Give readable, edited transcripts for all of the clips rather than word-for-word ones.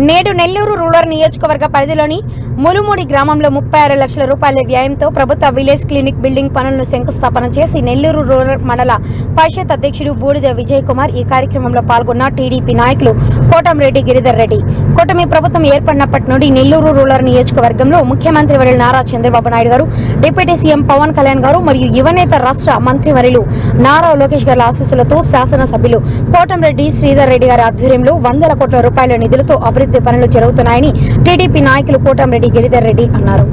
నేడు నెల్లూరు రూరల్ నియోజకవర్గ పరిధిలోని ములుమూడి గ్రామంలో 36 లక్షల రూపాయల వ్యయంతో ప్రభుత్వ విలేజ్ క్లినిక్ బిల్డింగ్ పనులను శంకుస్థాపన చేసి నెల్లూరు రూరల్ మండల పరిషత్ అధ్యక్షుడు బూడిద విజయ్ కుమార్ ఈ కార్యక్రమంలో పాల్గొన్న టీడీపీ నాయకులు కోటంరెడ్డి గిరిధర్ రెడ్డి. కూటమి ప్రభుత్వం ఏర్పడినప్పటి నుండి నెల్లూరు రూరల్ నియోజకవర్గంలో ముఖ్యమంత్రి వర్యులు నారా చంద్రబాబు నాయుడు గారు, డిప్యూటీ సీఎం పవన్ కళ్యాణ్ గారు మరియు యువనేత రాష్ట్ర మంత్రి వర్యులు నారా లోకేష్ గారి ఆశీస్సులతో శాసనసభ్యులు కోటంరెడ్డి శ్రీధర్ రెడ్డి గారి ఆధ్వర్యంలో 100 కోట్ల రూపాయల నిధులతో అభివృద్ధి పనులు జరుగుతున్నాయని టీడీపీ నాయకులు కోటంరెడ్డి గిరిధర్ రెడ్డి అన్నారు.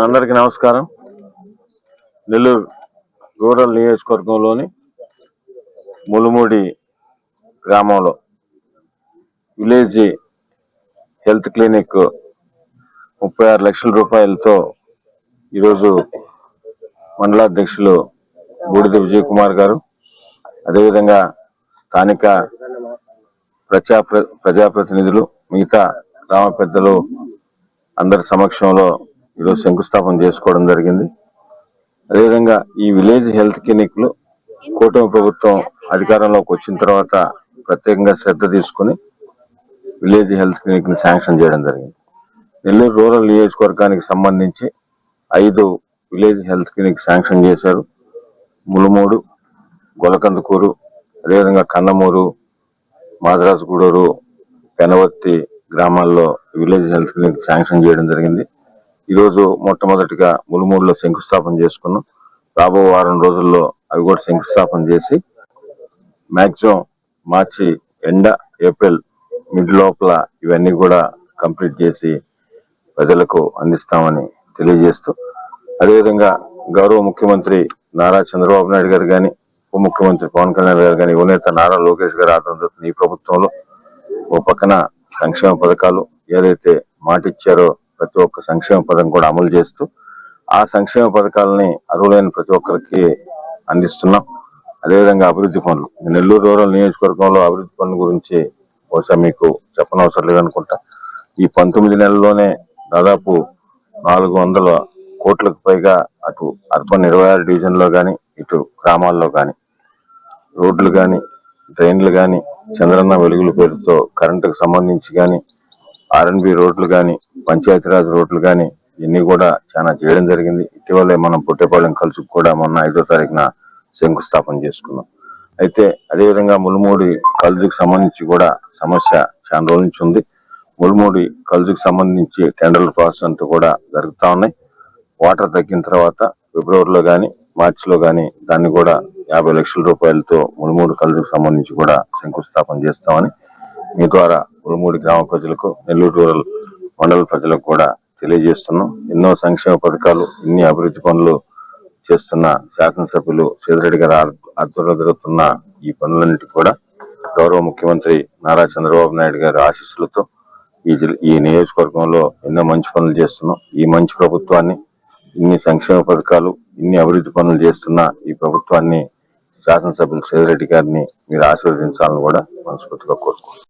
అందరికీ నమస్కారం. నెల్లూరు రూరల్ నియోజకవర్గంలోని ములుమూడి గ్రామంలో విలేజ్ హెల్త్ క్లినిక్ 36 లక్షల రూపాయలతో ఈరోజు మండలాధ్యక్షులు బూడిద విజయ్ కుమార్ గారు, అదేవిధంగా స్థానిక ప్రజాప్రతినిధులు, మిగతా గ్రామ పెద్దలు అందరి సమక్షంలో ఈరోజు శంకుస్థాపన చేసుకోవడం జరిగింది. అదేవిధంగా ఈ విలేజ్ హెల్త్ క్లినిక్లు కూటమి ప్రభుత్వం అధికారంలోకి వచ్చిన తర్వాత ప్రత్యేకంగా శ్రద్ధ తీసుకుని విలేజ్ హెల్త్ క్లినిక్ ని శాంక్షన్ చేయడం జరిగింది. నెల్లూరు రూరల్ నియోజకవర్గానికి సంబంధించి 5 విలేజ్ హెల్త్ క్లినిక్ శాంక్షన్ చేశారు. ములుమూడు, గొలకందుకూరు, అదేవిధంగా కన్నమూరు, మాదరాజుగూడూరు, పెనవర్తి గ్రామాల్లో విలేజ్ హెల్త్ క్లినిక్ శాంక్షన్ చేయడం జరిగింది. ఈరోజు మొట్టమొదటిగా ములుమూడులో శంకుస్థాపన చేసుకున్నాం. రాబో వారం రోజుల్లో అవి కూడా శంకుస్థాపన చేసి మాక్సిమం మార్చి ఏప్రిల్ మిడ్ లోపల ఇవన్నీ కూడా కంప్లీట్ చేసి ప్రజలకు అందిస్తామని తెలియజేస్తూ, అదేవిధంగా గౌరవ ముఖ్యమంత్రి నారా చంద్రబాబు నాయుడు గారు కానీ, ఉప ముఖ్యమంత్రి పవన్ కళ్యాణ్ గారు కానీ, యువనేత నారా లోకేష్ గారు ఆధ్వర్యంలో ఈ ప్రభుత్వంలో ఓ పక్కన సంక్షేమ పథకాలు ఏదైతే మాట ఇచ్చారో ప్రతి ఒక్క సంక్షేమ పథకం కూడా అమలు చేస్తూ ఆ సంక్షేమ పథకాలని అర్హులైన ప్రతి ఒక్కరికి అందిస్తున్నాం. అదేవిధంగా అభివృద్ధి పనులు, నెల్లూరు రూరల్ నియోజకవర్గంలో అభివృద్ధి పనుల గురించి బహుశా మీకు చెప్పనవసరం లేదనుకుంటా. ఈ 19 నెలల్లోనే దాదాపు 400 కోట్లకు పైగా అటు అర్బన్ 26 డివిజన్లో కానీ, ఇటు గ్రామాల్లో కానీ రోడ్లు కానీ, డ్రైన్లు కానీ, చంద్రన్న వెలుగుల పేరుతో కరెంటుకు సంబంధించి కానీ, R&B రోడ్లు కానీ, పంచాయతీరాజ్ రోడ్లు కానీ ఇవన్నీ కూడా చాలా చేయడం జరిగింది. ఇటీవలే మనం పుట్టేపాలెం కలుసుకు కూడా మొన్న 5వ తారీఖున శంకుస్థాపన చేసుకున్నాం. అయితే అదేవిధంగా ములుమూడి కలుసుకు సంబంధించి కూడా సమస్య చాలా రోజుల నుంచి ఉంది. ములుమూడి కలుసుకు సంబంధించి టెండర్ల ప్రాసెస్ అంతా కూడా జరుగుతూ ఉన్నాయి. వాటర్ తగ్గిన తర్వాత ఫిబ్రవరిలో కానీ, మార్చిలో కానీ దాన్ని కూడా 50 లక్షల రూపాయలతో ములుమూడి కలుసుకు సంబంధించి కూడా శంకుస్థాపన చేస్తామని మీ ద్వారా ములుమూడి గ్రామ ప్రజలకు, నెల్లూరు రూరల్ మండల ప్రజలకు కూడా తెలియజేస్తున్నాం. ఎన్నో సంక్షేమ పథకాలు, ఇన్ని అభివృద్ధి పనులు చేస్తున్న శాసనసభ్యులు శ్రీధర్ గారి ఆధ్వర్యంలో జరుగుతున్న ఈ పనులన్నిటి కూడా గౌరవ ముఖ్యమంత్రి నారా చంద్రబాబు నాయుడు గారి ఆశీస్సులతో ఈ నియోజకవర్గంలో ఎన్నో మంచి పనులు చేస్తున్నాం. ఈ మంచి ప్రభుత్వాన్ని, ఇన్ని సంక్షేమ పథకాలు, ఇన్ని అభివృద్ధి పనులు చేస్తున్న ఈ ప్రభుత్వాన్ని శాసనసభ్యులు శ్రీధర్ రెడ్డి గారిని మీరు ఆశీర్వదించాలని కూడా మనస్ఫూర్తిగా కోరుకుంటున్నాను.